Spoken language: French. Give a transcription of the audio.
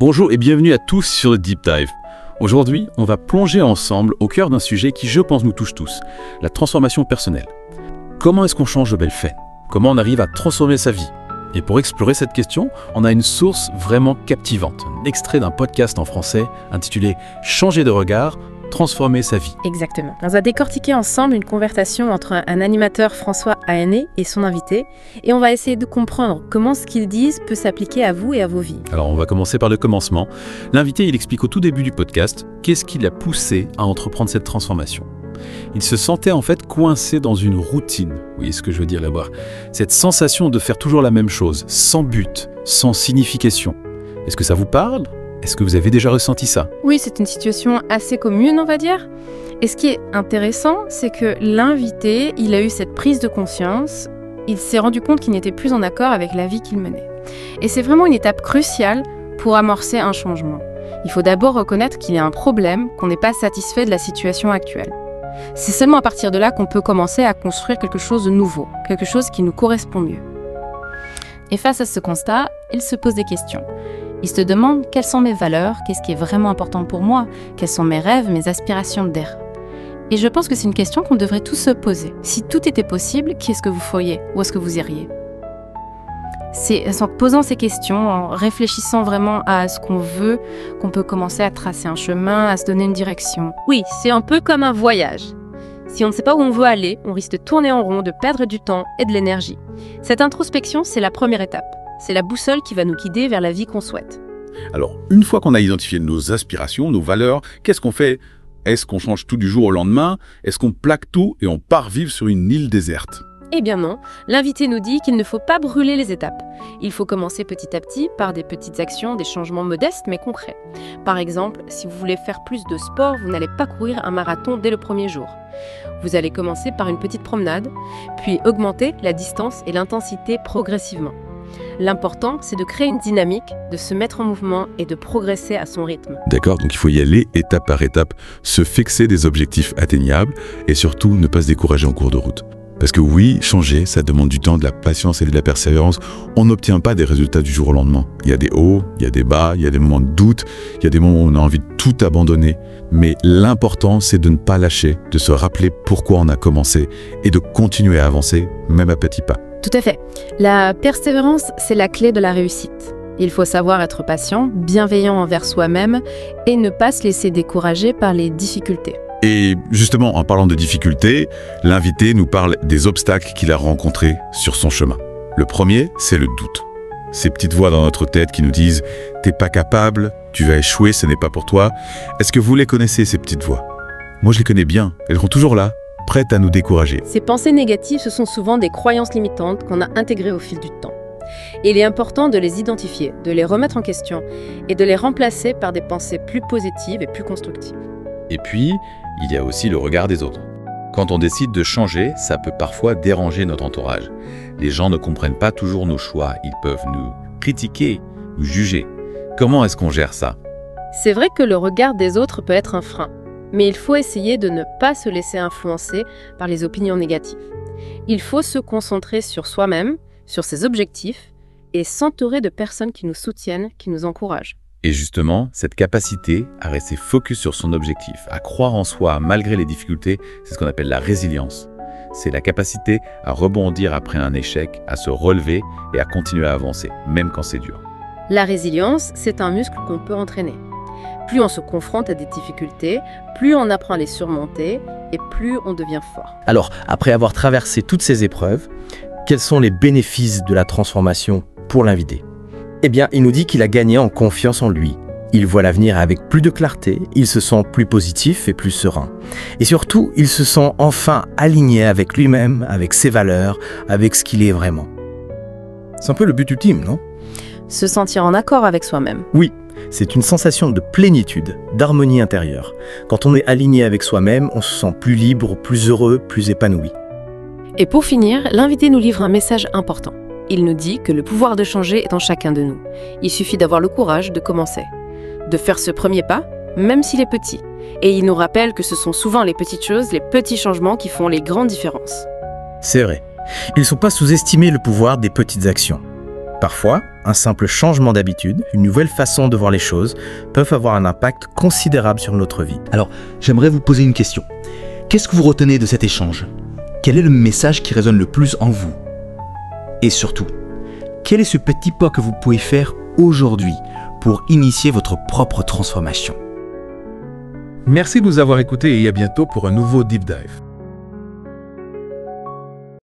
Bonjour et bienvenue à tous sur le Deep Dive. Aujourd'hui, on va plonger ensemble au cœur d'un sujet qui, je pense, nous touche tous, la transformation personnelle. Comment est-ce qu'on change de belles faits? Comment on arrive à transformer sa vie? Et pour explorer cette question, on a une source vraiment captivante, un extrait d'un podcast en français intitulé « Changer de regard, transformer sa vie ». Exactement. On va décortiquer ensemble une conversation entre un animateur, François Ahéné, et son invité, et on va essayer de comprendre comment ce qu'ils disent peut s'appliquer à vous et à vos vies. Alors on va commencer par le commencement. L'invité, il explique au tout début du podcast qu'est-ce qui l'a poussé à entreprendre cette transformation. Il se sentait en fait coincé dans une routine. Vous voyez ce que je veux dire là-bas? Cette sensation de faire toujours la même chose, sans but, sans signification. Est-ce que ça vous parle? Est-ce que vous avez déjà ressenti ça? Oui, c'est une situation assez commune, on va dire. Et ce qui est intéressant, c'est que l'invité, il a eu cette prise de conscience, il s'est rendu compte qu'il n'était plus en accord avec la vie qu'il menait. Et c'est vraiment une étape cruciale pour amorcer un changement. Il faut d'abord reconnaître qu'il y a un problème, qu'on n'est pas satisfait de la situation actuelle. C'est seulement à partir de là qu'on peut commencer à construire quelque chose de nouveau, quelque chose qui nous correspond mieux. Et face à ce constat, il se pose des questions. Il se demande quelles sont mes valeurs, qu'est-ce qui est vraiment important pour moi, quels sont mes rêves, mes aspirations d'air. Et je pense que c'est une question qu'on devrait tous se poser. Si tout était possible, qu'est-ce que vous feriez? Où est-ce que vous iriez? C'est en posant ces questions, en réfléchissant vraiment à ce qu'on veut, qu'on peut commencer à tracer un chemin, à se donner une direction. Oui, c'est un peu comme un voyage. Si on ne sait pas où on veut aller, on risque de tourner en rond, de perdre du temps et de l'énergie. Cette introspection, c'est la première étape. C'est la boussole qui va nous guider vers la vie qu'on souhaite. Alors, une fois qu'on a identifié nos aspirations, nos valeurs, qu'est-ce qu'on fait? Est-ce qu'on change tout du jour au lendemain? Est-ce qu'on plaque tout et on part vivre sur une île déserte? Eh bien non, l'invité nous dit qu'il ne faut pas brûler les étapes. Il faut commencer petit à petit par des petites actions, des changements modestes mais concrets. Par exemple, si vous voulez faire plus de sport, vous n'allez pas courir un marathon dès le premier jour. Vous allez commencer par une petite promenade, puis augmenter la distance et l'intensité progressivement. L'important, c'est de créer une dynamique, de se mettre en mouvement et de progresser à son rythme. D'accord, donc il faut y aller étape par étape, se fixer des objectifs atteignables et surtout ne pas se décourager en cours de route. Parce que oui, changer, ça demande du temps, de la patience et de la persévérance. On n'obtient pas des résultats du jour au lendemain. Il y a des hauts, il y a des bas, il y a des moments de doute, il y a des moments où on a envie de tout abandonner. Mais l'important, c'est de ne pas lâcher, de se rappeler pourquoi on a commencé et de continuer à avancer, même à petits pas. Tout à fait. La persévérance, c'est la clé de la réussite. Il faut savoir être patient, bienveillant envers soi-même et ne pas se laisser décourager par les difficultés. Et justement, en parlant de difficultés, l'invité nous parle des obstacles qu'il a rencontrés sur son chemin. Le premier, c'est le doute. Ces petites voix dans notre tête qui nous disent « T'es pas capable, tu vas échouer, ce n'est pas pour toi ». Est-ce que vous les connaissez, ces petites voix? Moi, je les connais bien. Elles sont toujours là, prêtes à nous décourager. Ces pensées négatives, ce sont souvent des croyances limitantes qu'on a intégrées au fil du temps. Et il est important de les identifier, de les remettre en question et de les remplacer par des pensées plus positives et plus constructives. Et puis, il y a aussi le regard des autres. Quand on décide de changer, ça peut parfois déranger notre entourage. Les gens ne comprennent pas toujours nos choix, ils peuvent nous critiquer, nous juger. Comment est-ce qu'on gère ça? C'est vrai que le regard des autres peut être un frein, mais il faut essayer de ne pas se laisser influencer par les opinions négatives. Il faut se concentrer sur soi-même, sur ses objectifs, et s'entourer de personnes qui nous soutiennent, qui nous encouragent. Et justement, cette capacité à rester focus sur son objectif, à croire en soi malgré les difficultés, c'est ce qu'on appelle la résilience. C'est la capacité à rebondir après un échec, à se relever et à continuer à avancer, même quand c'est dur. La résilience, c'est un muscle qu'on peut entraîner. Plus on se confronte à des difficultés, plus on apprend à les surmonter et plus on devient fort. Alors, après avoir traversé toutes ces épreuves, quels sont les bénéfices de la transformation pour l'invité? Eh bien, il nous dit qu'il a gagné en confiance en lui. Il voit l'avenir avec plus de clarté, il se sent plus positif et plus serein. Et surtout, il se sent enfin aligné avec lui-même, avec ses valeurs, avec ce qu'il est vraiment. C'est un peu le but ultime, non? Se sentir en accord avec soi-même. Oui, c'est une sensation de plénitude, d'harmonie intérieure. Quand on est aligné avec soi-même, on se sent plus libre, plus heureux, plus épanoui. Et pour finir, l'invité nous livre un message important. Il nous dit que le pouvoir de changer est en chacun de nous. Il suffit d'avoir le courage de commencer, de faire ce premier pas, même s'il est petit. Et il nous rappelle que ce sont souvent les petites choses, les petits changements qui font les grandes différences. C'est vrai. Il ne faut pas sous-estimer le pouvoir des petites actions. Parfois, un simple changement d'habitude, une nouvelle façon de voir les choses, peuvent avoir un impact considérable sur notre vie. Alors, j'aimerais vous poser une question. Qu'est-ce que vous retenez de cet échange? Quel est le message qui résonne le plus en vous? Et surtout, quel est ce petit pas que vous pouvez faire aujourd'hui pour initier votre propre transformation? Merci de nous avoir écoutés et à bientôt pour un nouveau Deep Dive.